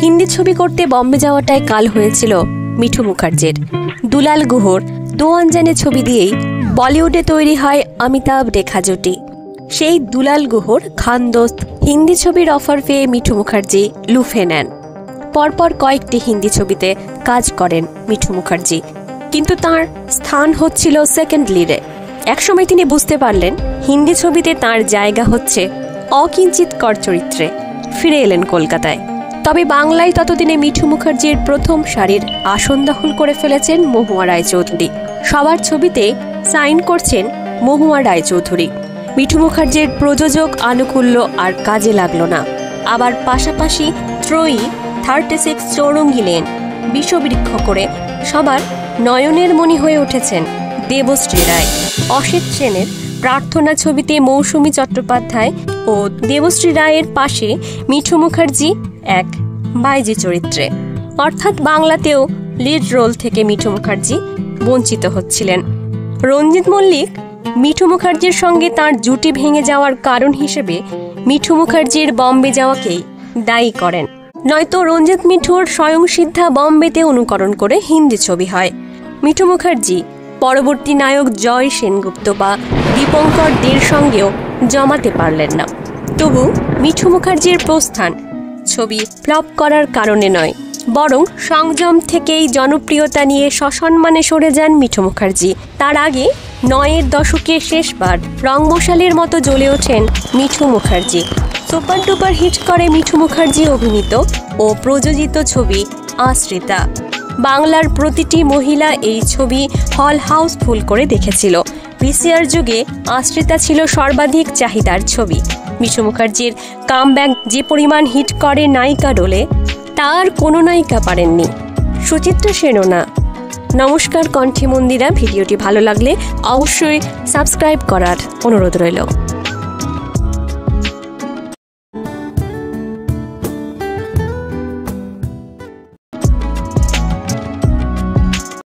হিন্দি ছবি করতে বম্বে যাওয়াটাই কাল হয়েছিল মিঠু মুখার্জির। দুলাল গুহর দো আনজানে ছবি দিয়েই বলিউডে তৈরি হয় অমিতাভ রেখা জুটি। সেই দুলাল গুহর খানদোস্ত হিন্দি ছবির অফার পেয়ে মিঠু মুখার্জি লুফে নেন। পরপর কয়েকটি হিন্দি ছবিতে কাজ করেন মিঠু মুখার্জি, কিন্তু তার স্থান হচ্ছিল সেকেন্ড লিডে। একসময় তিনি বুঝতে পারলেন হিন্দি ছবিতে তার জায়গা হচ্ছে অকিঞ্চিৎকর চরিত্রে। ফিরে এলেন কলকাতায়। তবে বাংলায় ততদিনে মিঠু মুখার্জির প্রথম সারির আসন দখল করে ফেলেছেন মহুয়া রায়চৌধুরী। সবার ছবিতে সাইন করছেন মহুয়া রায়চৌধুরী। মিঠু মুখার্জির প্রযোজক আনুকূল্য আর কাজে লাগলো না। আবার পাশাপাশি ত্রয়ী, 36 চৌরঙ্গী লেন বিষবৃক্ষ করে সবার নয়নের মণি হয়ে উঠেছেন দেবশ্রী রায়। অসিত সেনের প্রার্থনা ছবিতে মৌসুমী চট্টোপাধ্যায় ও দেবশ্রী রায়ের পাশে মিঠু মুখার্জি এক বাইজি চরিত্রে। অর্থাৎ বাংলাতেও লিড রোল থেকে মিঠু মুখার্জি বঞ্চিত হচ্ছিলেন। রঞ্জিত মল্লিক মিঠু মুখার্জির সঙ্গে তার জুটি ভেঙে যাওয়ার কারণ হিসেবে মিঠু মুখার্জির বম্বে যাওয়াকেই দায়ী করেন। নয়তো রঞ্জিত মিঠুর স্বয়ংসিদ্ধা বম্বেতে অনুকরণ করে হিন্দি ছবি হয়। মিঠু মুখার্জি পরবর্তী নায়ক জয় সেনগুপ্ত বা দীপঙ্কর দের সঙ্গেও জমাতে পারলেন না। তবু মিঠু মুখার্জির প্রস্থান ছবি ফ্লপ করার কারণে নয়, বরং সংযম থেকেই জনপ্রিয়তা নিয়ে সসম্মানে সরে যান মিঠু মুখার্জি। তার আগে ৯-এর দশকের শেষবার রংমশালের মতো জ্বলে ওঠেন Mithu Mukherjee. Super duper hit করে মিঠু মুখার্জি অভিনীত ও প্রযোজিত ছবি আশ্রিতা। বাংলার প্রতিটি মহিলা এই ছবি হল হাউসফুল করে দেখেছিল। ভিসিআর যুগে আশ্রিতা ছিল সর্বাধিক চাহিদার ছবি। মিঠু মুখার্জির কামব্যাক যে পরিমাণ হিট করে নায়িকা রোলে, তার কোনো নায়িকা পারেননি, সুচিত্রা সেনও না। নমস্কার কণ্ঠী মন্দিরা, ভিডিওটি ভালো লাগলে অবশ্যই সাবস্ক্রাইব করার অনুরোধ রইল।